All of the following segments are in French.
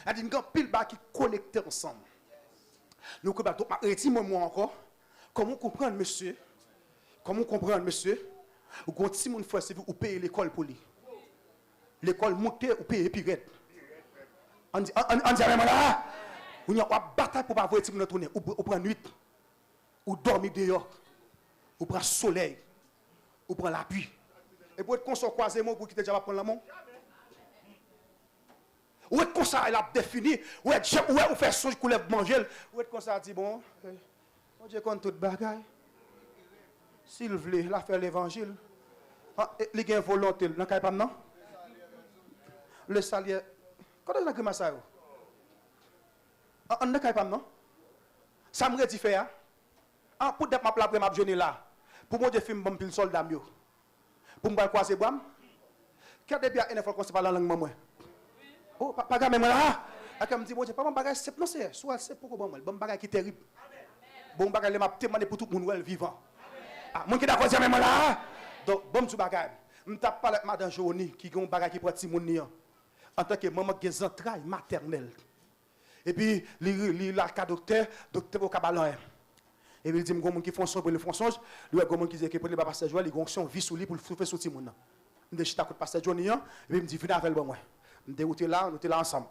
Elle dit une pile bas qui connecté ensemble. Nous comprenons moi encore. Comment comprendre monsieur? Comment comprendre monsieur? Ou quand si mon frère c'est vous payer l'école pour lui. L'école montée ou payer pirate. On dit même là. On a une bataille pour pas voir Timon tourner ou prendre nuit ou dormir dehors ou prendre soleil ou prendre la pluie. Et pour être consort croiser moi pour quitter déjà prendre la main. Ou être comme ça, elle a défini. Ou être ou faire songe qu'on lève manger. Ou être comme ça, dit bon, on Dieu compte toute bagaille. S'il veut, la faire l'évangile. Il y a une volonté, dans le non? Le salaire. Quand est-ce que vous avez ça? On n'a pas non? Ça me dit faire. Pour que je me jeune là. Pour moi, je filme bon pile soldat. Pour me croiser bois. Quand depuis une fois qu'on se parle en langue moi. Oh, pas gamin là. Quand me dit bon, pas mon bagage c'est non c'est soit c'est pour bon bon bagage qui terrible. Bon bagage les m'a demandé pour tout le monde vivant. Ah, mon qui d'accord dire même là. Donc bon tout bagage. Me tape pas avec madame Joanie qui gon bagage qui prend ti moun ni en tant que maman qui des entrailles maternelles. Et puis la ka docteur au cabalan. Et puis il dit mon qui font songe pour le font songe, lui a mon qui dit que pour le pasteur Joël, il gon son vie sous lui pour le faire sortir moun. Me chita côté pasteur Joanie et puis me dit venez avec moi. Me dérouter là, nous étions là ensemble.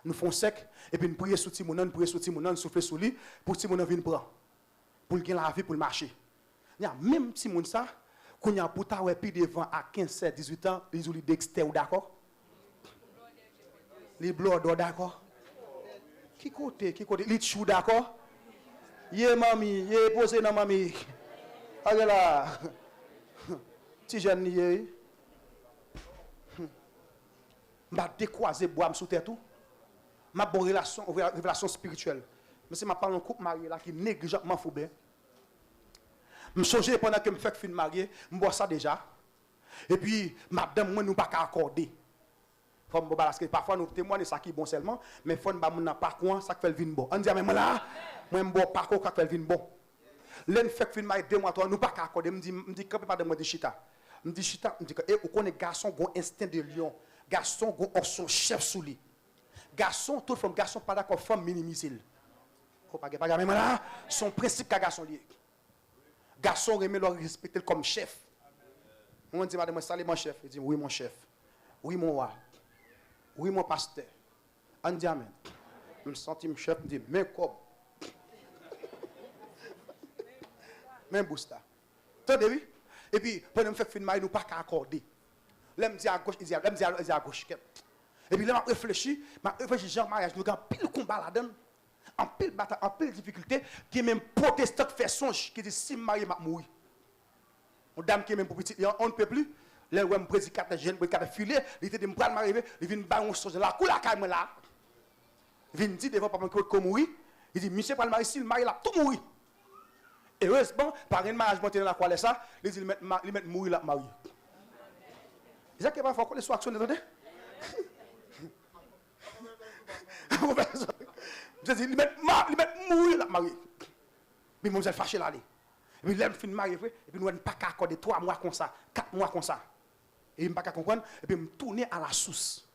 Nous font sec et puis nous prions sur Timonan, nous prions sur Timonan, nous souffler sur lui pour Timonan venir prendre. Pour le gagner la vie pour le marcher. Il y a même Timon ça qu'on y a pour ta ouais puis devant à 15 17 18 ans, les ou les Dexter d'accord? Les blood d'accord? Qui côté les chou d'accord? Yé mamie, yé posé dans mamie. Allez là. Petit jeune yé. M'a décroisé bois sous terre tout. Ma bonne relation spirituelle. Mais c'est ma parole en couple marié là qui négligemment fou bien. Me songer pendant que me fait fin marié, me bois ça déjà. Et puis madame moi nous pas accorder. Faut me parce que parfois nous témoignons ça qui bon seulement, mais faut pas mon pas quoi ça fait vin bon. On dit même là, moi me bois pas quoi ça fait vin bon. L'en fait fin marié 2 mois 3 nous pas accorder, me dit quand pas de moi de chita. Me dit chita, me dit que on connaît garçon gon instinct de lion. Garçon gon son chef sous lui. Garçon toute femme garçon pas d'accord femme minimiser. Faut pas même là, son principe qu'a garçon lié. Garçon remet le respecter comme chef. On dit madame salut mon chef, il dit oui mon chef. Oui mon roi. Oui mon pasteur. On dit amen. Je me sens mon chef me dit mais comme même booster. Attendez oui. Et puis pendant me fait fin nous pas accorder. L'aime dit à gauche, il dit à gauche. Et puis là m'a réfléchi genre mariage nous avons pile combat là-dedans. En pile bataille, en pile difficulté, qui est même protestant fait songe qui dit si marié m'a mourir. Une dame qui est même pour petit, on ne peut plus. Là où me prédicateur jeune pour quatre filet, il était de me prendre marié, il vient ba on songe là, coula calme là. Il vient dire devant papa que mourir, il dit monsieur pas le mari, si le mari là tout mourir. Et heureusement, par un mariage monté dans la croix ça, il dit il met mourir là marié. C'est ça qui va faire que les soins actions attendez. Je dis, il met mourir la mariée. Puis mon fâché là. Et puis l'aime fin marié et puis nous n'avons pas qu'à accorder 3 mois comme ça, 4 mois comme ça. Et il ne pas qu'à comprendre et puis me tourner à la source.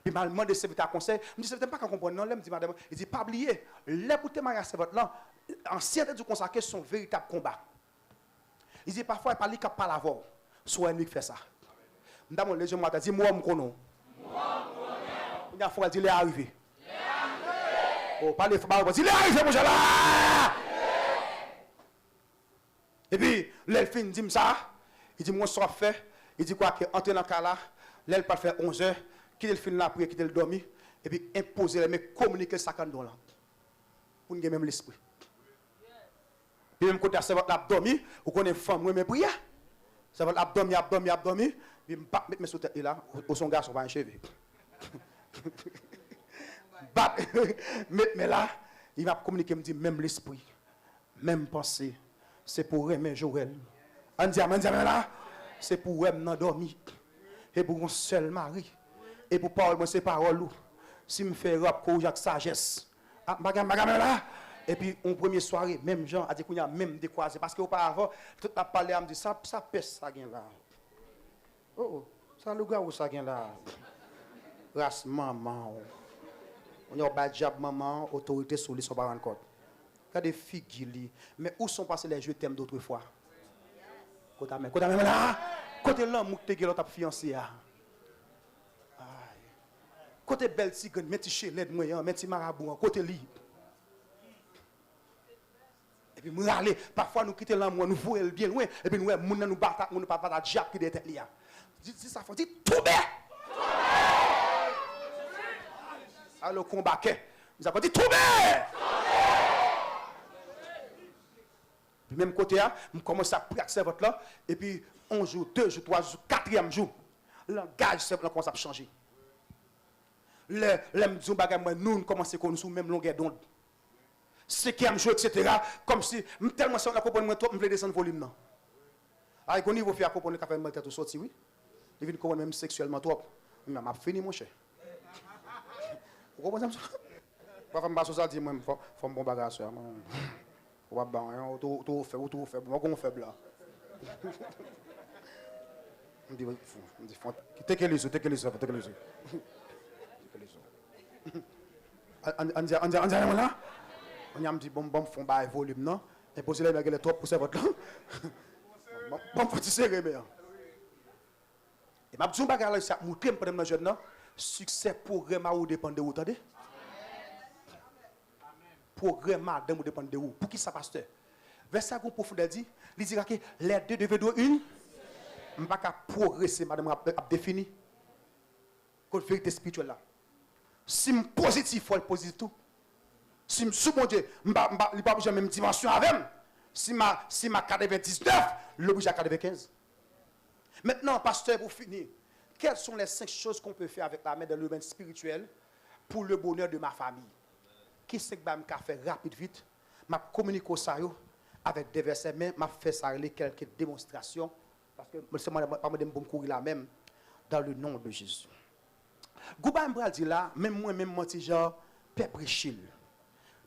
Puis m'a demandé serviteur conseil, me dit c'est pas qu'à comprendre non, l'aime dit madame, il dit pas oublier, les pour te marier à votre là, ancien du consacré son véritable combat. Il dit parfois il parle qu'à pas l'avoir. Soit lui qui fait ça. Madame les gens m'a dit moi me connais. Il a faut dire il est arrivé. Oh, parlez pas, il est arrivé, mon là. Et puis, l'elfin dit ça, il dit, moi, ça fait, il dit quoi, que entrer dans le cas là, l'elfin pas faire 11 heures, quitter le film là, pour quitter le dormir, et puis imposer, mais communiquer ça quand là. Pour nous même l'esprit. Puis, même côté, c'est votre abdomen, vous connaissez femme, moi, mais prière. C'est votre abdomen, puis, je ne pas mettre mes sous-têtes là, au son garçon, va enchever. Mais là, il va communiquer, me dit même l'esprit, même pensée, c'est pour aimer Joël. On dit là, c'est pour aimer dormir. Et pour un seul mari. Et pour parler, moi, c'est parole. Si je fais rap, avec sagesse. Là. Et puis, en première soirée, même Jean a dit qu'on a même décroisé. Parce qu'auparavant, tout a parlé, a dit ça pèse ça là. Oh, ça le gars où ça là. Race maman. On a un diable maman, autorité sur lui, son parent compte. Regardez figures, mais où sont passés les jeux thèmes d'autrefois? Côté même là, côté l'amour que tu as fiancé. Côté belle tigre, mais tu chez l'aide moyen, mais tu marabout, côté libre. Et puis nous aller, parfois nous quitter l'amour, nous voyons bien loin, et puis nous battre, nous pas battre diable qui était là. Dis ça, faut dire tomber. Alors combat que nous avons dit tomber. Puis même côté là, nous commençons à pratiquer votre là, et puis 1 jour, 2 jours, 3 jours, 4e jour, le langage simplement commence à changer. Nous commençons à nous sur même longueur d'onde. 5e jour, etc. Comme si, tellement si on a compris, je voulais descendre le volume. Avec un niveau, il faut comprendre qu'il y a tête sorti, oui. Il vient comprendre même sexuellement trop. Je m'a fini, mon cher. Vous comprenez ça? Parfois, je me dis, il faut un bon bagage. On va bien, tout fait, moi, on fait là. Je me dis, t'es quel is. On dit là, on a dit bon fond bas volume non et poser là les trop pour votre là bon faut serrer mais et m'a dit bagarre là ça monter pendant jeune non succès programme ou dépend de vous attendez programme de vous dépend de vous pour qui ça pasteur verset qu'on profondeur dit il dit que les deux devaient une on pas qu'à progresser madame a défini côté vérité spirituelle là si je suis positif, il faut être positif tout. Si je suis bon Dieu, je ne vais pas la même dimension avec moi. Si ma 99, l'oblige à 95. Maintenant, pasteur, pour finir, quelles sont les 5 choses qu'on peut faire avec la main dans le domaine spirituel pour le bonheur de ma famille? Qui c'est que je faire rapide, vite? Je communique au saillot avec des versets, mais je fais ça quelques démonstrations. Parce que je ne vais pas me courir là même, dans le nom de Jésus. Gouba Mbral dit là, même moi, genre, peuple chill.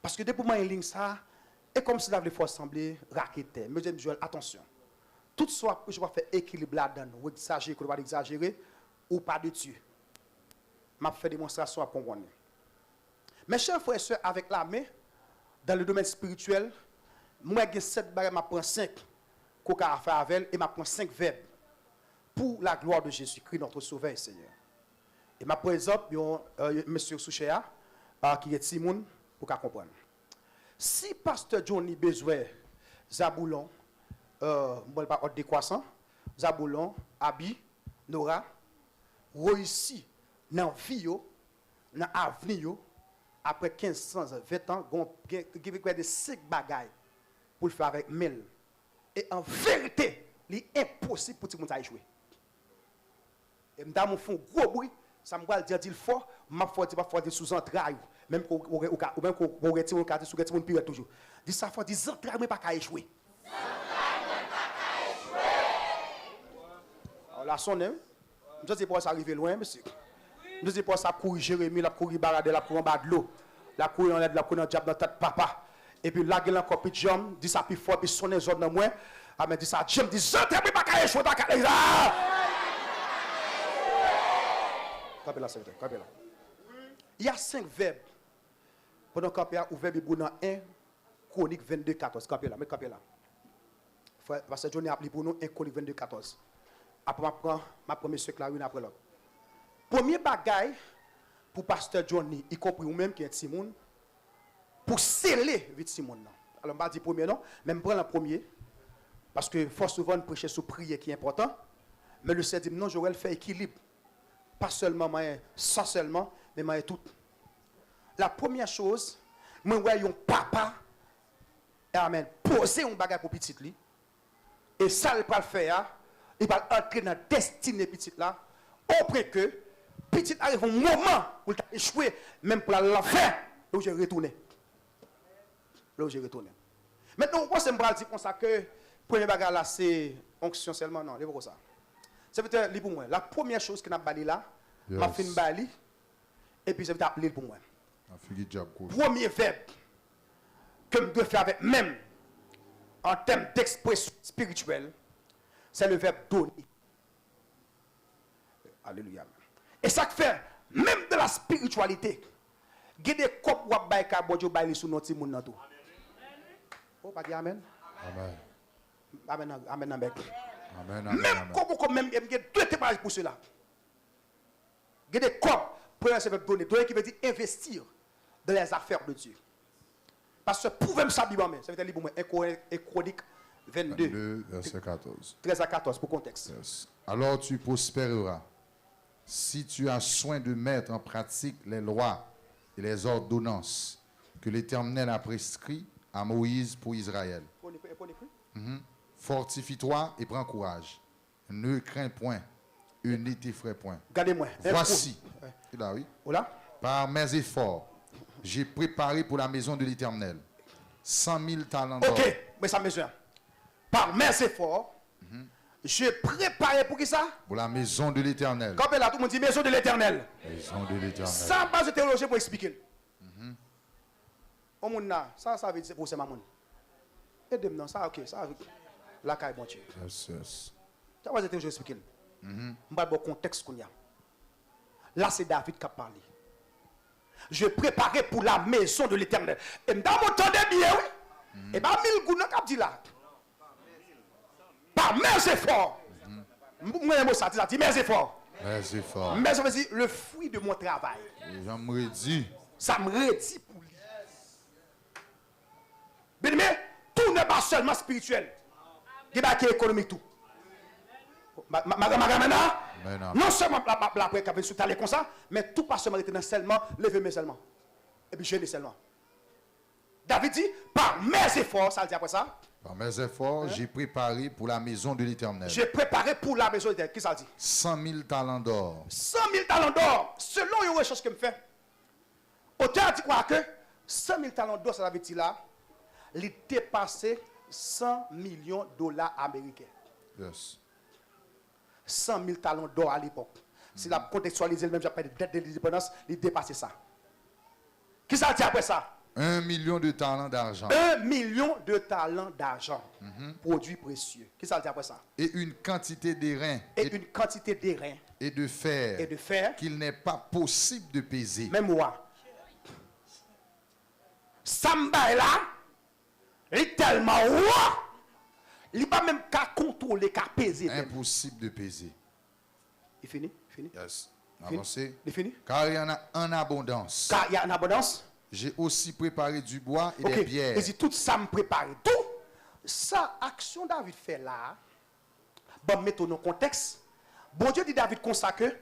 Parce que depuis moi, une ligne ça, et comme si la voulait faire sembler raqueter. Mais je dis, attention. Tout soit, je vais faire équilibre là-dedans, ou exagérer, ou pas exagérer, ou pas de Dieu. Je fais démonstration à comprendre. Mes chers frères et sœurs, avec la main, dans le domaine spirituel, moi, j'ai 7 barres, je prends 5 qu'on a fait avec, et je prends 5 verbes. Pour la gloire de Jésus-Christ, notre Sauveur et Seigneur. Et ma présente, monsieur Souchéa, qui est Timoun, pour qu'on comprenne. Si pasteur Johnny besoin Zaboulon, pas décroissant, Zaboulon, Abi, Nora, réussi dans la vie, dans l'avenir, après 1520 ans, il y a des 5 bagailles pour le faire avec 1000. Et en vérité, il est impossible pour tout le monde à échouer. Et je fais un gros bruit. Ça me va dire qu'il faut, je faut dire sous entrailles, même qu'on retire mon carte, sous mon pire toujours. Dis ça, faut dire entrailles, mais pas qu'à échouer. Alors là, sonne, je ne sais pas ça arriver loin, monsieur. Je ne sais pas ça courir Jérémie, la courir Barade, la courir en bas de l'eau, la courir en aide, la courir en diable dans tête papa. Et puis là, il y a encore plus de jambes, dit ça plus fort, puis sonne les autres dans moi. Ah, mais dis ça, j'aime, dis entrailles, mais pas qu'à échouer, pas qu'à échouer. Il y a 5 verbes. Pendant que vous verbe dans 1 Chronique 22, 14. Mais capé là. Parce que Johnny a appelé pour nous 1 Chronique 22, 14. Après, ma première secte là, une après l'autre. Premier bagaille pour pasteur Johnny, y compris vous-même qui est Simon, pour sceller vite Simon. Alors, je ne vais pas dire premier non, mais je prends le premier. Parce que faut souvent prêcher sur prière qui est important. Mais le Seigneur dit non, Joël fait équilibre. Pas seulement, mais sans seulement, mais tout. La première chose, moi, je vois un papa, amen, poser un bagage pour petit li. Et ça, il va le faire, il va entrer dans la destinée petit là, après que petit arrive un moment où il a échoué, même pour la fin, là où j'ai retourné. Maintenant, moi, c'est me dire comme ça que le premier bagage là, c'est onction seulement, non, c'est pas ça. C'est peut-être pour moi. La première chose que je vais là, je vais faire bali et puis je vais appeler pour moi. Premier verbe que je dois faire avec même en termes d'expression spirituelle, c'est le verbe donner. Alléluia. Et ça fait, même de la spiritualité, Il y a des copes ou bay ka bon Dieu bay sous notre monde nan tout. Oh pas dire amen. Amen. Amen amen amen. Amen. Même comme même il y a deux témoignages pour cela. Il y a des copes pour recevoir donner qui veut dire investir dans les affaires de Dieu. Parce que pour même ça Bible ça veut dire pour moi 1 Chronique 22 verset 14. 13 à 14 pour contexte. Yes. Alors tu prospéreras si tu as soin de mettre en pratique les lois et les ordonnances que l'Éternel a prescrites à Moïse pour Israël. Fortifie-toi et prends courage. Ne crains point et ne t'effraie point. Regardez-moi. Voici, là, oui, Voilà. par mes efforts, j'ai préparé pour la maison de l'Éternel 100 000 talents d'or. Ok, mais ça mesure. Par mes efforts, j'ai préparé pour qui ça? Pour la maison de l'Éternel. Quand là, tout le monde dit maison de l'Éternel. Maison de l'Éternel. Ça, base de théologie pour expliquer. Au monde ça veut dire pour c'est ma monde. Aidez-moi, ça, ok, ça, la caille, bon Dieu. Yes. Ça va être théologie expliquer. Je vais voir le contexte qu'on y a. Là, c'est David qui a parlé. Je préparais pour la maison de l'Éternel. Et dans mon temps de bien, oui. Et bien, 1000 goûts, on dit là. Par mes efforts. Moi, ça dit mes efforts. Mes efforts. Mais ça veut dire le fruit de mon travail. J'aimerais dire. Ça me redit pour lui. Bien aimé, tout n'est pas seulement spirituel. Il y a économique tout. Non seulement la prière qui a sur comme ça, mais tout pas seulement était seulement, lever seulement. Et puis jeûner seulement. David dit, par mes efforts, ça le dit après ça. Par mes efforts, j'ai préparé pour la maison de l'Éternel. J'ai préparé pour la maison de l'Éternel. Qui ça dit? 100 000 talents d'or. 100 000 talents d'or. Selon une recherche que je fais, auteur dit quoi que 100 000 talents d'or, ça veut dire là, il dépassait 100 millions de dollars américains. Yes. 100 000 talents d'or à l'époque. Si la contextualiser le même, j'appelle dette de l'indépendance, il dépassait ça. Qui ça dit après ça? 1 million de talents d'argent. 1 million de talents d'argent. Produits précieux. Qui ça dit après ça? Et une quantité d'airain. Et une quantité d'airain. Et de fer. Et de fer. Qu'il n'est pas possible de peser. Même moi. Samba là, il est tellement roi. Il n'est pas même qu'à contrôler, qu'à peser. Impossible de peser. Il finit? Fini? Yes. Avancez. Il finit? Car il y en a en abondance. Car il y a en abondance. J'ai aussi préparé du bois et des pierres. Et si tout ça me prépare. Tout ça, action David fait là, bon, mettons dans le contexte. Bon Dieu dit David comme ça que,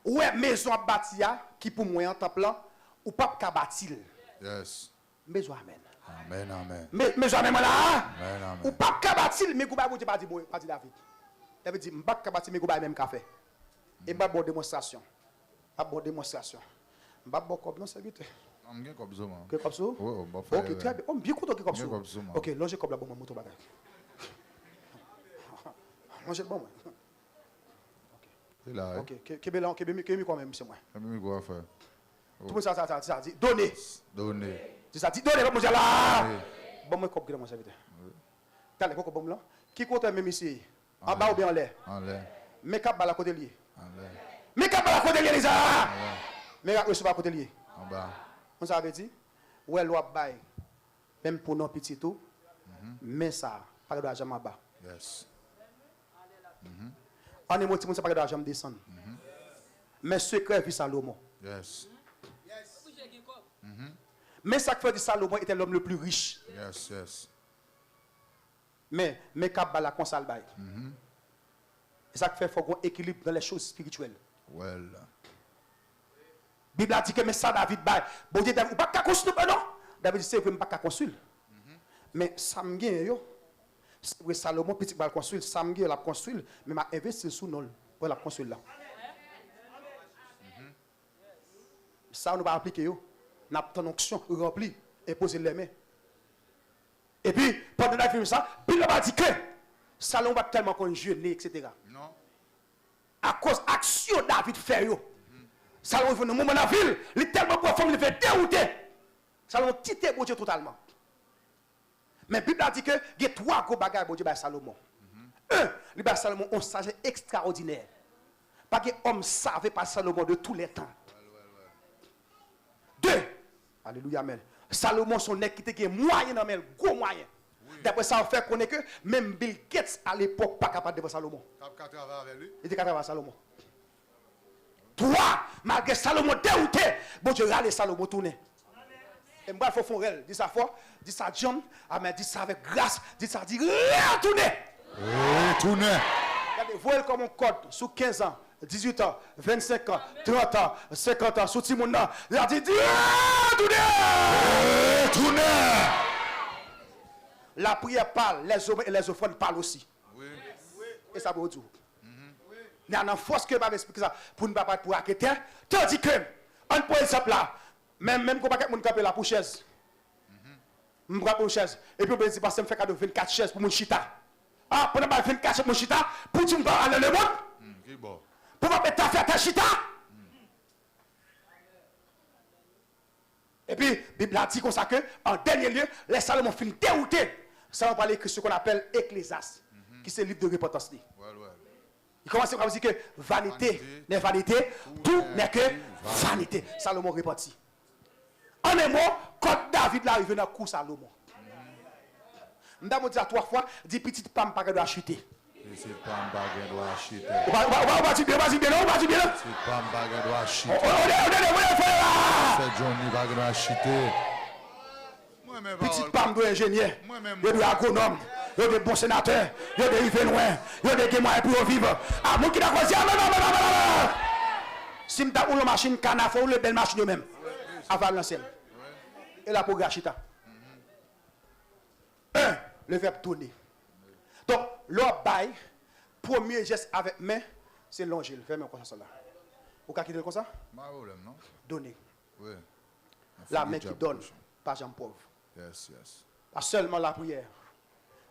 ouais, maison à bâtir, qui pour moi en temple là, ou pas qu'à bâtir. Yes. Maison amen. Amen, amen. Maison amen là. Amen, amen. Ou pas qu'à bâtir, mais vous pas dit David. David dit, pas qu'à bâtir, mais vous même café. Et pas bonne démonstration. Pas bonne démonstration. Pas bon comme non serviteur. On a comme ça. Ok, comme ça? Ok, très bien. On bien content que comme ça. Ok, longez comme la bonne moto bagage. Longez bon. C'est là. Ok, que quand même, c'est moi. Quoi faire? Tout le monde ça dit, donnez. Donner. Ça dit, donnez, comme là. Bon, moi, comme mon serviteur. T'as les coco bon là? Qui compte même ici? En bas ou bien en l'air? En l'air. Mais cap à la côté lié. En l'air. Mais cap à la côté lié, les gars. Mais cap recevoir à côté lié. En bas. On s'avait dit, ouais, loi bail, même pour nos petits tout, mais ça, pas de l'argent en bas. Yes. En émotion, ça pas de l'argent descendre. Mais secret vit Salomon. Yes. Mais ça fait de Salomon était l'homme le plus riche. Yes, yes. Mais cap bala consal bail. Et ça fait faut qu'on équilibre dans les choses spirituelles. Well. Bible a dit que mais ça David bail. Bon Dieu David ou pas qu'à construire non. David dit c'est vraiment pas qu'à construire. Mais ça me gagne yo. Oui, Salomon petit bal construire, ça me gagne la construire, mais m'a investi sous non pour la construire là. Ça on va appliquer yo. N'a ton onction rempli et poser les mains. Et puis pendant la film ça, Bible a dit que Salomon va tellement qu'on jeûner etc. Non. À cause action David fait yo. Salomon fait dans moment la ville, il est tellement profond, il fait dérouter. Salomon quitté bon Dieu totalement. Mais Bible a dit que il y a trois gros bagages bon Dieu par Salomon. Un, il par Salomon un sage extraordinaire. Pas que homme savait par Salomon de tous les temps. Deux, Alléluia, amen. Salomon, son nez qui était moyen dans le gros moyen. D'après ça, on fait connaître que même Bill Gates à l'époque pas capable de voir Salomon. Il était capable de Salomon. Toi, malgré Salomon dérouté, bon Dieu râle Salomon tourné. Et moi, il faut faire elle. Dis ça fort, dis ça John, amen, dis ça avec grâce, dis ça, dis retourner. Retourner. Regardez, voyez comme on code sous 15 ans, 18 ans, 25 ans, 30 ans, 50 ans, sous Timon, il a dit retourner. Retourner. La prière parle, les hommes et les offrandes parlent aussi. Oui. Et ça veut dire. Il y a une force que je vais expliquer ça pour ne pas pour arrêter. Tandis que, on prend exemple là, même quand on ne peut pas pour chaise. Je prends pour chaise. Et puis on me dit, parce que je fais cadeau 24 chaises pour mon chita. Ah, pour ne pas 24 chaises pour mon chita, pour tu me vas aller le monde. Pour ne pas mettre ta chita. Et puis, la Bible a dit comme ça que, en dernier lieu, les Salomon finissent déroutés. Ça, on parle de ce qu'on appelle Ecclésiaste, qui c'est le livre de repentance. Il commence à dire que vanité n'est vanité, tout n'est que vanité. Salomon repentit. En un mot, quand David est arrivé dans le coup Salomon, je vais dire 3 fois, dit petite femme pas doit chuter. Petite femme pas doit chuter. On va dire bien, on va dire bien. Petite femme pas doit chuter. C'est Johnny pas doit chuter. Petite femme doit ingénieur, il doit agronome, il doit bon sénateur, il doit arriver loin, il doit des moyens pour vivre. Ah, moi qui n'a pas dit, si je suis une machine canard, il faut une belle machine même. Avant l'ancienne. Et la pour Chita. Le verbe tourner. Donc, l'autre bail, premier geste avec main, c'est l'angile. Fais-moi comme ça là. Vous pouvez quitter comme ça? Donner. Oui. La main qui donne, pas jambe pauvre. Yes, yes. Pas seulement la prière.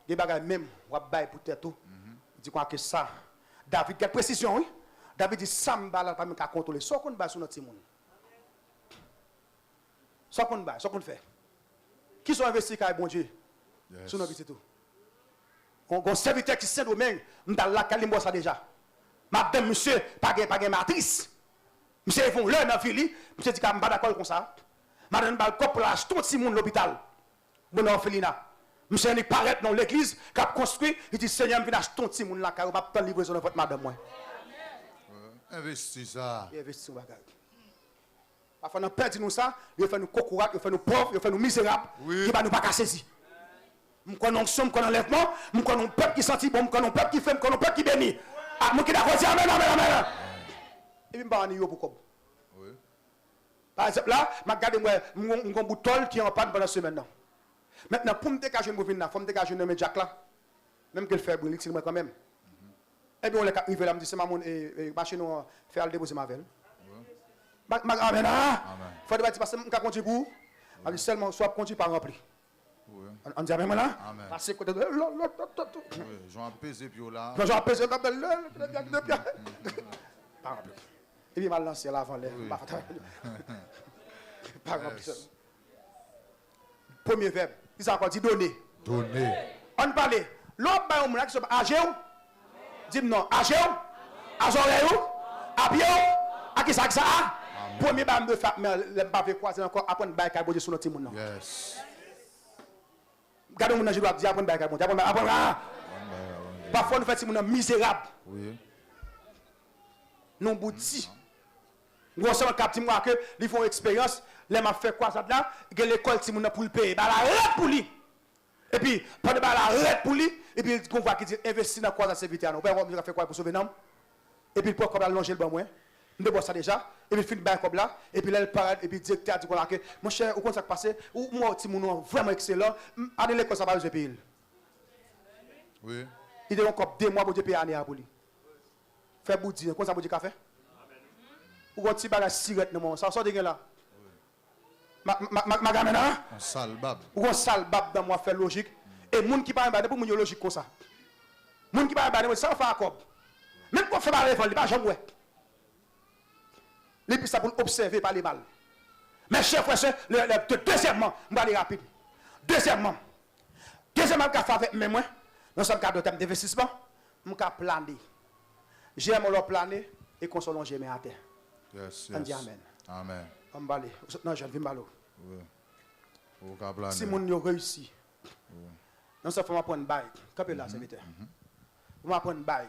Des bagages même, on va bailler pour tête tout. Il dit quoi que ça? David, quelle précision, oui? David dit, ça me bat là, pas me contrôler. Soit qu'on bat sur notre monde. Soit qu'on bat, soit qu'on fait. Qui sont investis avec bon Dieu? Sur notre vie, c'est tout. On serviteur qui Saint-Domingue, on a la calimbo ça déjà. Madame, monsieur, pas de matrice. Monsieur, ils font l'heure dans la ville, monsieur dit qu'il n'est pas d'accord comme ça. Madame, il y a pour acheter tout le monde l'hôpital. Bon, orphelinat. Monsieur, il paraît dans l'église, qui a construit, il dit, Seigneur, je vais acheter tout le monde là, car je vais pas livraison de votre madame. Investis ça. Investis ça. Afin de perdre nous ça, il fait nous cocourates, il fait nous pauvres, il fait nous misérables, il va nous pas saisir. Nous connaissons un enlèvement, nous connaissons un peuple qui sentit bon, nous connaissons un peuple qui fait, nous connaissons un peuple qui bénit. Ah, nous qui d'accord, amen, amen, amen. Et puis, je vais vous pour oui. Par exemple, là, je regarde mon bouton qui est en panne pendant la semaine. Maintenant, pour me dégager, il faut me dégager un Jack là. Même que le fait brûler, c'est moi quand même. Et puis, on est arrivé là, je me dit, c'est ma machine, faire le déposer ma velle. Amen. Il faut que parce que je continue pour vous. Seulement, soit continue par remplir. On dit amen là? Parce que côté de j'en pèse et puis là. J'en pèse et puis et puis mal lancé là avant les pas rempli. Premier verbe, il s'est encore dit donner. Donner. On parle. L'autre bah on qui sont âgé ou? Dis non, âgé ou? Azoré ou? Abio? À qui ça? Premier bah me fait mais le pas veut croiser encore apprendre bail ka boje sur notre monde. Yes. Gardez mon je dois dire apprendre bail ka boje. Apprendre. Parfois nous fait mon misérable. Oui. Non bouti. Nous sommes captés moi que ils font expérience, les m'a fait quoi ça là, que l'école ti mon pour le payer, bah la arrête pour lui. Et puis pendant bah la arrête pour lui et puis on voit qu'il dit investir dans quoi ça serviteur non. On fait quoi pour sauver non. Et puis pour comme allonger le bon moins. Nous bosse ça déjà et puis fin bail comme là et puis là elle parade et puis directeur dit voilà que mon cher au compte ça passé ou moi ti mon vraiment excellent, aller l'école ça va le payer. Oui. Il donne encore 2 mois pour payer année pour lui. Fait boudi, comment ça boudi café? Ou un petit bagage cigarette non ça sort de là. Ma gamin là? Un sale bab. Ou un sale bab dans moi fait logique et moun qui parle pour moun logique comme ça. Moun qui parle ça fait accord. Même pour faire parler il pas jamais ouais. Les puis ça pour observer par les balles. Mais chers frères, deuxièmement, je vais aller rapide. Deuxièmement, qu'a fait avec moi, nous sommes cadre de thème d'investissement, je vais planer. J'aime leur planer et consolons j'aime à terre. Yes, On dit amen. Amen. On va aller. Non, je vais aller. Oui. Si mon yo réussi. Non ça faut m'apprendre bail. Capé là serviteur. Faut m'apprendre bail.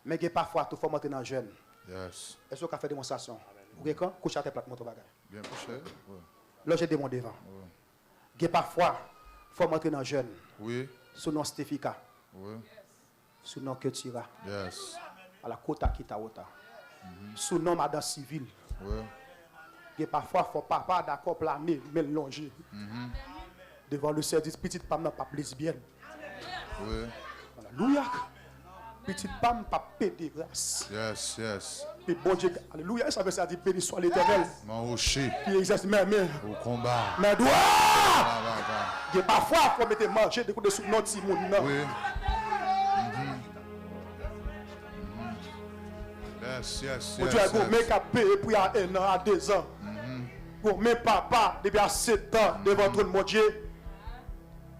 Mais que parfois tout faut monter dans jeune. Yes. Est-ce qu'on fait démonstration? Ou quand couche à tête plate monter bagage. Bien couché. Là j'ai demandé devant. Que parfois faut monter dans jeune. Oui. Sous nom Stéphika. Oui. Sous nom Ketira. Yes. À la Kota Kitaota. Sous nom Madame Civil. Oui. Et parfois, il faut pas d'accord planer, mélanger. Devant le service, petite femme, pas lesbienne. Oui. Alléluia. Petite femme, pas pédéraste. Yes, yes. Et bon Dieu, alléluia, ça veut dire béni soit l'éternel. Mon rocher. Qui exerce mais Au combat. mais doit. Va. Et parfois, il faut mettre manger des coups de sous notre monde. Oui. Yes, yes, Mon yes. Dieu, yes. vous mettez à payer pour y a 1 an, à 2 ans. Vous mettez papa, depuis à 7 ans, devant tout le monde.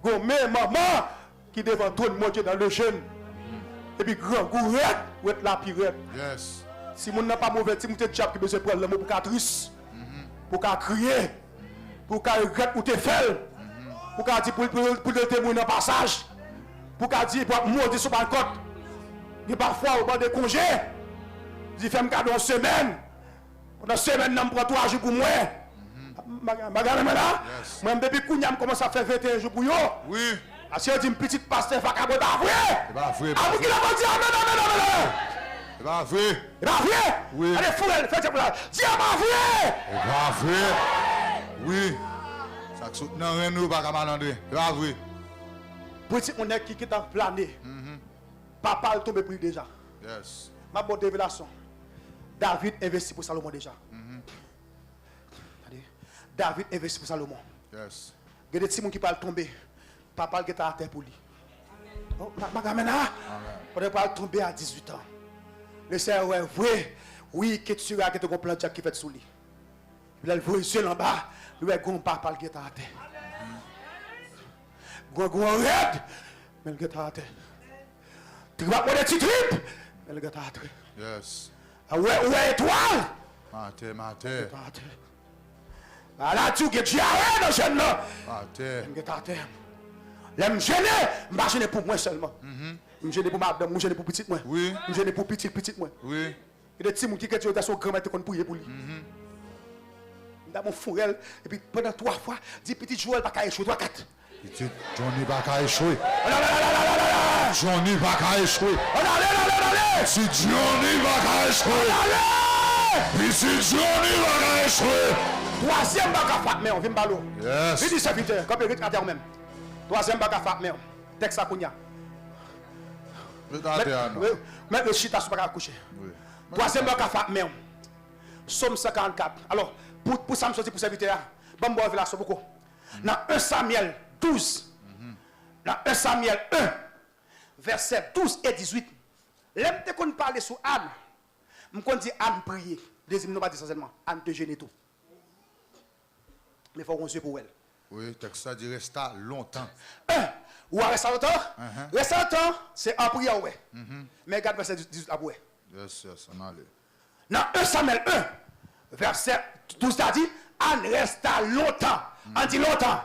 Vous mettez maman, qui devant tout le monde dans le jeune. Et puis grand gourette, ou être la pirate. Yes. Si mon n'a pas mauvais, si mon te diable qui besoin prendre le mot pour qu'à triste, pour qu'à crier, pour qu'à regretter pour te faire, pour qu'à dire pour le témoin dans passage, pour qu'à dire pour mourir sur le côte. Et parfois au bord de congé, il fait un cadeau en semaine. Pendant une semaine, je prends 3 jours pour moi. Madame, Yes. moi, depuis que je commence à faire 21 jours pour vous. Oui. Si on dit une petite pasteur, il faut qu'à avouer. C'est pas vrai. Ah, vous qui l'avez dit, amen. C'est pas vrai. C'est pas vrai? Oui. Allez, fouille, faites ça. Dis à ma vrai! C'est pas vrai. Oui. Ça que soutenant rien nous pas comme André. C'est pas vrai. Petit on est qui t'a plané. Papa est tombé pris déjà. Yes. Ma bonne révélation. David investit pour Salomon déjà. David investit pour Salomon. Yes. Il y a des petits qui parlent tomber. Papa est à terre pour lui. Oh, ma gamena, on est pas tomber à 18 ans. Le Seigneur est vrai. Oui, que tu as un plan qui fait sous lui. Il a le voit seul en bas. Lui est grand papa qui est à terre. Grand raide, mais il est à terre. Tu vas prendre des petits tripes, mais il est à terre. Yes. Ah ouais, étoile. Maté. Ah là, tu es diarrhée dans le jeune là. Maté. Il est à terre. Là, je me gêne, je me gêne pour moi seulement. Je me gêne pour madame, je me gêne pour petite moi. Oui. Je me gêne pour petite moi. Oui. Il y a des petits gens qui ont son grand-mère qui ont prié pour lui. Dans mon fourrel, et puis pendant 3 fois, dit petit Joël, pas qu'à échouer, 3, 4. Petit Johnny pas qu'à échouer. Allez! Johnny pas qu'à échouer. Allez! Petit Johnny pas qu'à échouer. Petit Johnny pas qu'à échouer. 3e bac à Fatme, on vient de ballon. Yes. Il dit serviteur, comme il est à terre même. 3e bac à Fatme, texte à Kounia. Mais le chita sur pas coucher. 3e bac à Fatme. Somme 54. Alors, pour ça, je dis pour serviteur, bon, bon, révélation beaucoup. Dans 1 Samuel 12, dans 1 Samuel 1, verset 12 et 18, l'aime te qu'on parle sur Anne, je qu'on dit Anne prier. Deuxième, nous pas dire seulement, Anne te gêne tout. Mais il faut qu'on se pour elle. Oui, texte ça dit resta longtemps. Ou à rester longtemps? Rester longtemps, c'est en prière, ouais. Mais regarde verset 18 à ouais. Yes, on allait. Dans 1 Samuel 1, verset 12, t'as dit, Anne resta longtemps. On dit longtemps.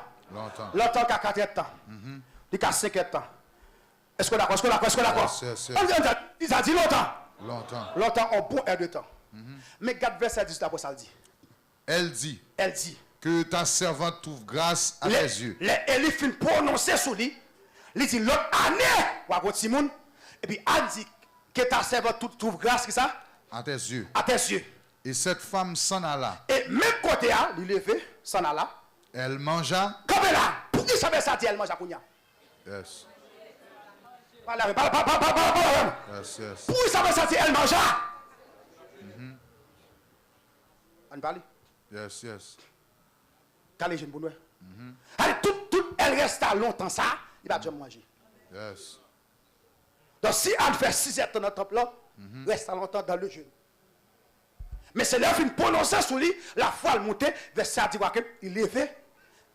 Longtemps qu'à 4 ans. Il qu'à 5 ans. Est-ce que d'accord? Il a dit longtemps. Longtemps en bon air de temps. Mais regarde verset 18 après ça le dit. Elle dit. Que ta servante trouve grâce à tes yeux. Elle fin prononcer sur lui. Il dit l'autre année, ou à Simon. Et puis elle dit que ta servante trouve grâce, qui ça? À tes yeux. À tes yeux. Et cette femme s'en alla. Et même côté, il levé, s'en alla. Elle mangea. Comme là, pour qui ça veut ça dire elle mange à Kounia? Yes. Parle. Yes. Pour qui ça veut ça dire elle mangea? On parle? Yes. Quand les jeunes pour nous. Allez, tout, elle reste à longtemps ça, il va déjà manger. Yes. Donc si elle fait 6 heures dans le temple là, reste à longtemps dans le jeûne. Mais c'est là qu'il prononçait sur lui, la foi elle montait, vers ça dit qu'il levait,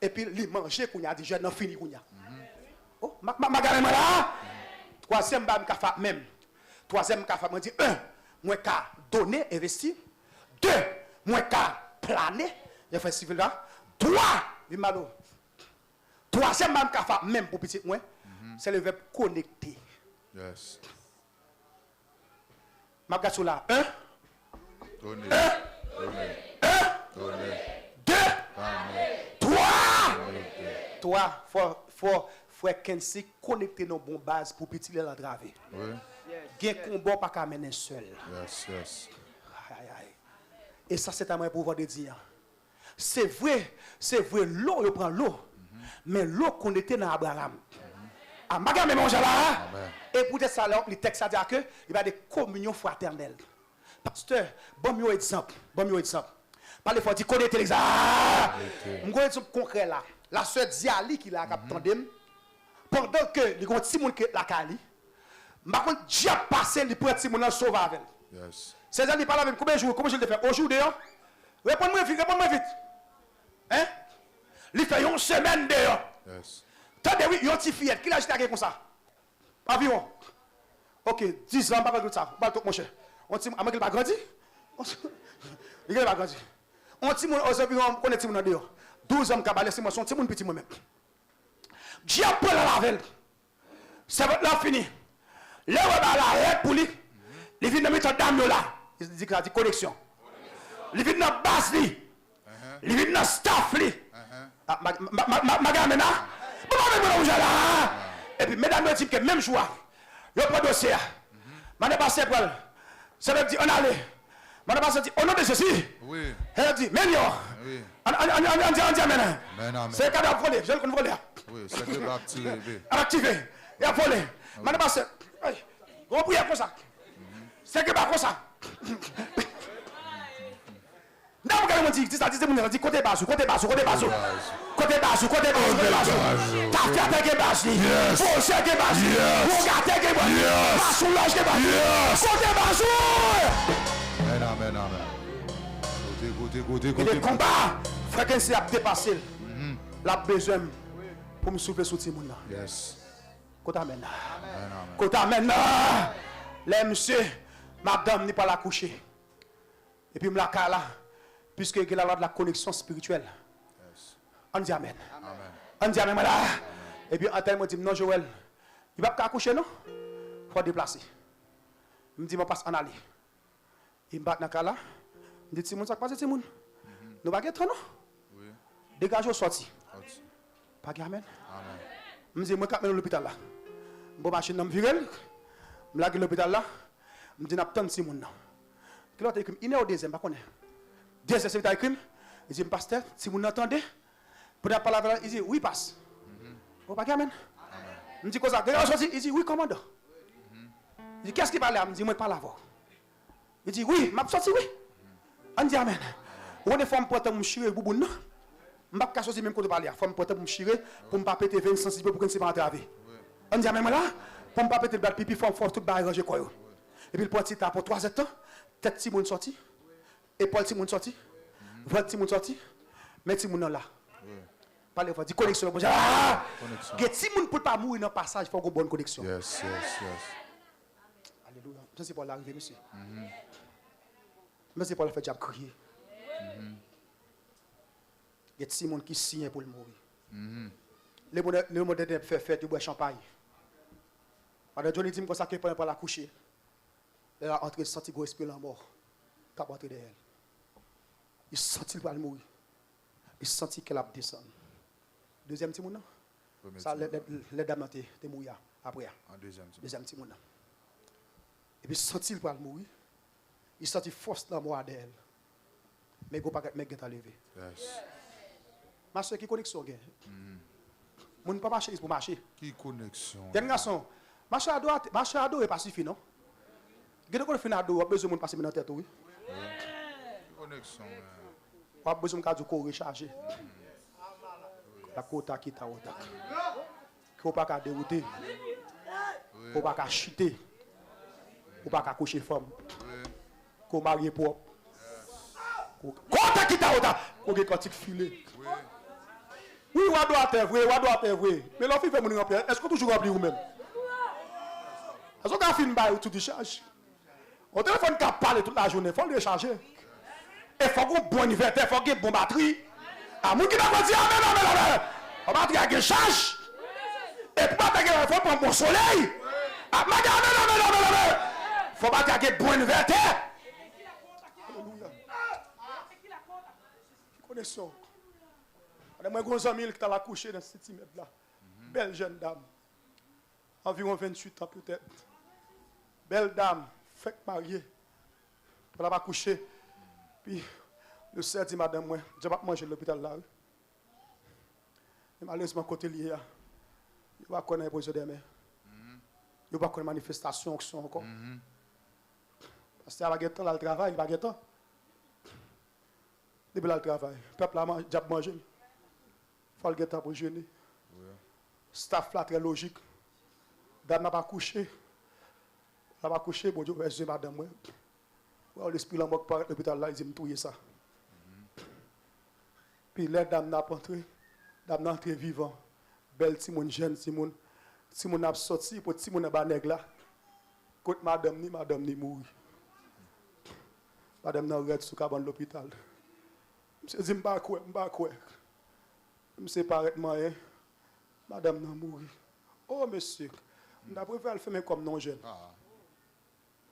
et puis il mangeait, qu'il a dit, je n'ai fini. Oh, ma là. 3e bam ka fa même. 3e ka fa me dit 1, moi ka donner, investir. 2, moi ka planer, j'ai fait civil là. 3, il malo. Troisième même pour petit moi, c'est le verbe connecter. Yes. Ma regarde sur là. 1. Donner. 1. Donner. 1. Donner. 2. Donner. 3. Donner. 3. Frère Kensi connecter nos bonnes bases pour petit les entraver. Oui. Gen combat pas qu'à mener seul. Yes, yes. Aïe, aïe. Et ça c'est à moi pouvoir de dire. C'est vrai, l'eau, il prend l'eau. Mais l'eau connectée dans Abraham. Ah, maga me mange là. Et pour ça, le texte a dit que il y a des communions fraternelles. Pasteur, bon exemple. Parlez faut dire connecter les ah. Un exemple concret là. La sœur Diali qui l'a capté pendant que les gros petit monde qui la Kali. Par contre, Dieu a passé les petits monde sauver avec. Yes. Ces amis parlent avec combien de jours? Comment je le fais? Aujourd'hui dehors? Réponds-moi vite. Hein? Il fait une semaine dehors. Yes. Tandis oui, il y a une petite fillette qui l'a acheté comme ça. Environ. Ok, 10 ans, pas comme ça. Pas tout mon cher. On dit, il va grandir. Il va grandir. On dit, on connaît petit monde dehors. 12 ans, il laisser moi son petit monde petit moi-même. Dieu prend la lavelle. Ça va là fini. Là, on va la règle pour lui. Il vient de mettre dame là. Il dit qu'il a dit connexion. Il vient de base lui. Il vient de staff lui. Madame, et puis, mesdames, disent que même jour, il n'y a pas de dossier. Madame passe pour elle. Ça veut dire, on allait. Madame passe dit, au nom de Jésus. Oui. Elle dit, meilleur. Oui. On dit, amen. Amen. C'est le cas de voler. Je le connais voler. Oui, c'est que activer. Activer. Et à voler. Madame passe. On prie comme ça. C'est que pas comme ça. Non, vous dit, ça dit, côté bas, côté bas. T'as fait que bas, faut chercher que bas, faut garder que bas, pas soulage que bas, côté bas. Amen. Côté. Et le combat, frère Kensi a dépassé. La besoin pour me souffler sous Timoun. Yes. Côté amen. Côté amen. Les monsieur, madame n'est pas la coucher. Et puis me la cala. Puisque il y a de la connexion spirituelle. Yes. On dit amen. On dit amen. Et puis, en tel moment, dit non, Joël, il ne va pas accoucher, non? Il faut déplacer. Il me dit, je passe en aller. Il me bat dans le cas là. Il me dit, Simon, ça passe, Simon? Nous ne pas non? Oui. Dégagez, sorti. Pas amen. Il me dit, je vais à l'hôpital là. Je vais machine dans le virel. Je vais à l'hôpital là. Il me dit, je vais attendre Simon. Il est au deuxième, je ne connais pas. Deuxième, c'est un crime. Il dit, pasteur, si vous n'entendez, pour ne pas la il dit, oui, passe. Vous pas amen. Il me dit, quoi ça? Il dit, oui, commandant. Il dit, qu'est-ce qui parle? Il me dit, moi, pas la voix. Il dit, oui, m'a sorti, oui. On dit, amen. On est femme pour me chirer, boubou, non? Je ne vais pas sortir même quand je parle. Femme pour me chirer, pour ne pas péter 20 sensibles pour que je ne pas entraver. On dit, amen, là, pour ne pas péter le pipi, femme forte, tout barrage, quoi. Et puis, le petit temps pour 3 ans, tête si moun sorti. Et Paul Timon sorti, votre Timon sorti, mais Timon là. Parlez vous dit connexion. Ah! Timon pour pas mourir dans le passage, il faut une bonne connexion. Yes. Alléluia. Ça c'est pour l'arrivée, monsieur. Mais c'est pour le fait de crier. Il y a Timon qui signe pour le mourir. Le modèle fait fête, il boit champagne. Pendant Johnny dit comme ça que pendant la coucher, elle a entré senti gros esprit la mort. Cap entré derrière. Il sentit qu'il va mourir. Il sentit qu'elle a descendu. Deuxième petit monde. Ça, les dames étaient mouillées après. Deuxième petit monde. Et puis il sentit qu'il va mourir. Il sentit force dans la mort d'elle. Mais il ne peut pas lever. Ma soeur, qui connexion gagne? Je ne peux pas marcher, il faut marcher. Qui connexion? Dernier garçon, marcher à dos n'est pas suffisant, non? Vous avez besoin de passer dans la tête, oui? Connexion. Vous avez besoin de recharger. La côte qui t'a ôté. Vous ne pouvez pas dérouter. Vous ne pouvez pas chuter. Vous ne pouvez pas coucher femme. Vous marier propre. Côte qui t'a ôté. Vous avez un filet. Oui, vous doit être vrai. Mais l'enfant fait mon remplir. Est-ce que toujours remplir vous-même? Est-ce que vous avez fait tout décharge? Au téléphone qui parle toute la journée, il faut le recharger. Il faut un bon inverteur, il faut une bonne batterie. Ah, mon qui n'a pas dit amen. On va draguer charge. Et pour draguer, il faut prendre bon soleil. Ah, non. Faut pas draguer bonne verte. Alléluia. Connexion. On a moins gros amis qui t'a la couché dans ce centimètre là. Belle jeune dame. Environ 28 ans peut-être. Belle dame, fait mariée. Elle va coucher. Puis, le soeur dit, madame, moi, je vais pas manger à l'hôpital là. Et malheureusement, côté lié, il va connaître les des mains. Il va connaître manifestation qui sont encore. Parce que la guette, là, le travail, il va guette. Depuis là, le travail. Le peuple a déjà mangé. Il faut le guette pour jeûner. Staff là, très logique. Dame n'a pas couché. Elle va coucher, bon Dieu, merci madame. L'esprit l'a moque par l'hôpital là, il dit, me touiller ça. Puis les dames n'a pas entré. Dame n'a entré vivant. Belle Timon jeune, Timon a sorti pour Timon n'a pas nègre là. Côte madame ni mourir. Madame n'a red sous cabane l'hôpital. Monsieur dit, m'pas quoi. Monsieur paraît moyen. Madame n'a mourir. Oh monsieur, n'a préféré le faire comme non jeune.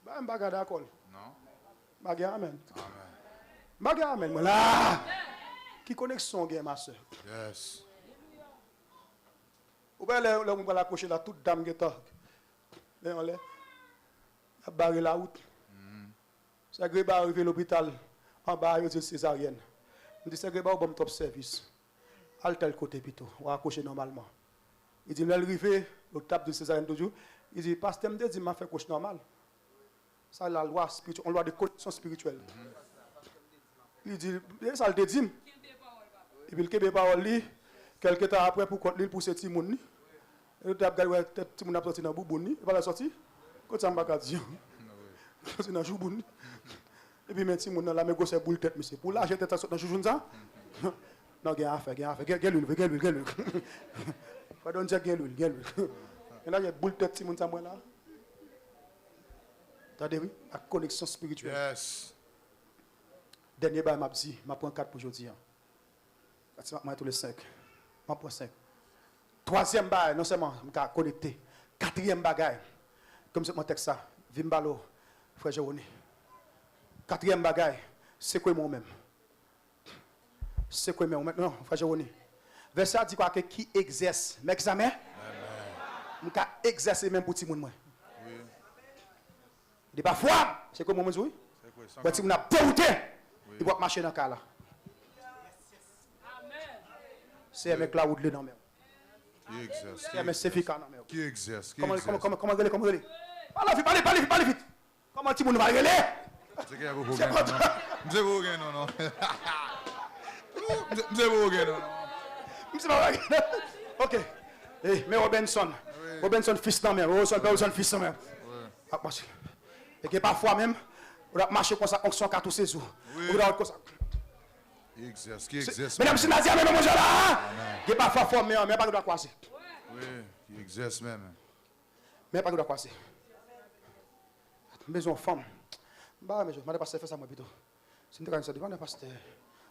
Bah, je ne suis pas d'accord. Non. Je amen. Amen. Là. Qui connexion, ma soeur? Yes. Vous voyez, là, on va l'approcher là, toute dame qui est là. Là, on a barré la route. C'est que va arriver à l'hôpital, en bas, il y a une césarienne. Je dis, c'est que va au top service. À tel côté, plutôt. On va accrocher normalement. Il dit, elle arrive, au table de césarienne toujours. Il dit, pasteur, me dit, m'a fait couche normal. Ça, la loi spirituelle, on loi de connexion spirituelle. Il dit, ça le dit. Et puis, le parole, quelques temps après, pour contre lui, pour ce petit monde. Et puis, il a regardé, petit monde a sorti dans le boubou, il va la sortir. Quand ça m'a dit, c'est dans le joubou. Et puis, petit monde, là, mais c'est boule tête, monsieur. Pour là, j'étais dans le joujou, ça. Non, il y a affaire. Quelle huile. Pas donner quelle huile. Et là, il y a boule tête, petit monde, ça, moi, là. Attendez, oui, la connexion spirituelle. Yes. Dernier bail, m'a dit, je prends 4 pour aujourd'hui. Je prends tous les 5. Je prends 5. Troisième bail, non seulement je suis connecté. Quatrième bagaille, comme c'est mon texte ça, Vimbalo, frère Jérôme. Quatrième bagaille, c'est quoi moi-même? C'est quoi moi-même? Non, frère Jérôme. Verset dit quoi que qui exerce, m'examen? Je suis exercer même pour tout le monde. Il n'est pas foi, c'est comme moi, oui. Si on a beauté, il va marcher dans le cas là. C'est un mec là où il est dans le même. Qui exerce? C'est un mec séfica dans le même. Qui exerce? Comment aller? Parlez vite. Comment tu vas aller? C'est qu'il y a beaucoup de gens. Je ne sais pas, non. Je ne sais pas, non. Ok. Mais Robinson fils dans le même. Robinson fils dans le même. Et que parfois même, on a marché comme ça, onction 4 ou 16 jours. On a comme ça. Qui exerce? Mesdames, si Nadia, même manger là, il pas parfois formé, mais pas de croiser. Oui, qui exerce même. Mais pas de croiser. Maison femme. Bah, mais je vais passer faire ça moi plutôt. C'est une grande chose, on a passé.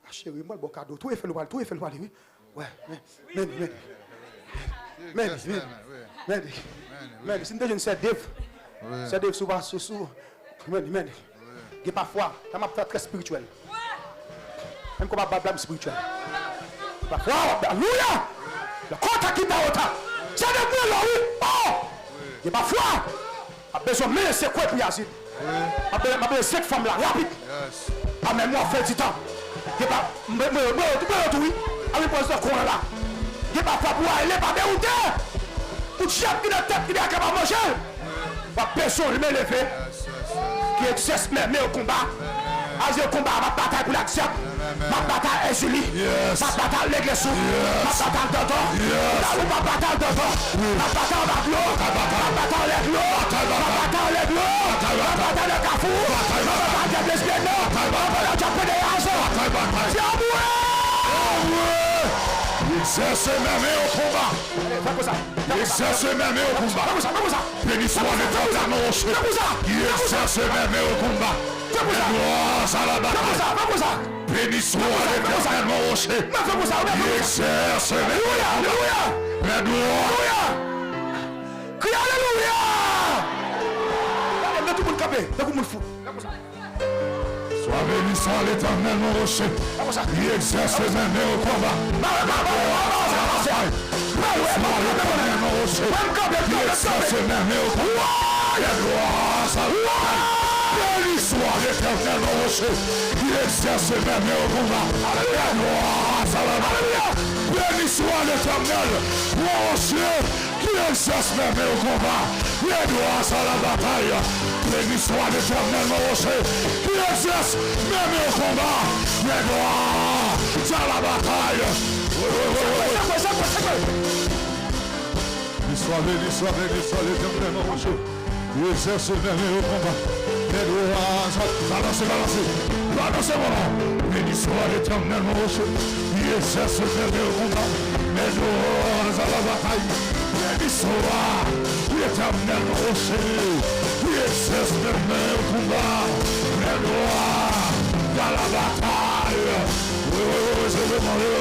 Ah chérie, moi le bon cadeau, tout est fait le aller, oui. Ouais, mais c'est une jeune c'est Dave. C'est Dave souvent sous. Mais parfois, ça m'a fait très spirituel. Même comme un blâme spirituel. Parfois, alléluia! Le contact qui t'a autant. C'est de moi là, oui. Oh! Et parfois, a besoin de me c'est quoi pour Yazid? A besoin de cette femme là, rapide. Ah, mais moi, fait du temps. Et pas, oui. Avec le poste de courant là. Et parfois, pour aller, pas dérouter. Pour chaque qui de tête qui est capable de manger. Pas personne me lever. Qui exerce même au combat. As-y au combat, ma bataille pour l'action. Ma bataille est Julie. Ma bataille l'église. Ma bataille d'Anton. Ma bataille d'Anton. Ma bataille d'Aglo. Ma bataille l'Aglo. Ma bataille l'Aglo. Ma bataille de Carrefour. Ma bataille de Lesbienne. Ma bataille de Pédéas. C'est un bouet. Exerce même au combat. Exerce même au combat. Béni soit l'Éternel mon rocher. Qui exerce même au combat. Gloire à la bataille. Béni soit l'Éternel mon rocher. Qui exerce même au combat. Mais gloire. Crie alléluia. Regardez, tout le monde capé, tout le monde fou. Sois béni, soit l'Éternel, mon rocher. Il exerce même au combat. Sois l'Éternel, mon rocher. Il exerce même au combat. Béni soit l'Éternel, mon rocher. Il exerce même au combat. Béni soit l'Éternel, mon rocher. Qui exerce même au combat. Les droits à la bataille. Béni soit l'Éternel, mon rocher. Qui exerce même au combat. Les droits à la bataille. Béni soit l'Éternel, mon rocher. Qui exerce même au combat. Les droits balancez mon nom. Béni soit l'Éternel, mon rocher. Qui exerce même au combat. Les droits à la bataille. Béni soit l'Éternel, mon rocher. Qui exerce même au combat. Les droits à la bataille. C'est vraiment.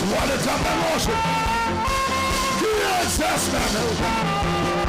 Soit l'Éternel, mon rocher. Qui exerce même au combat.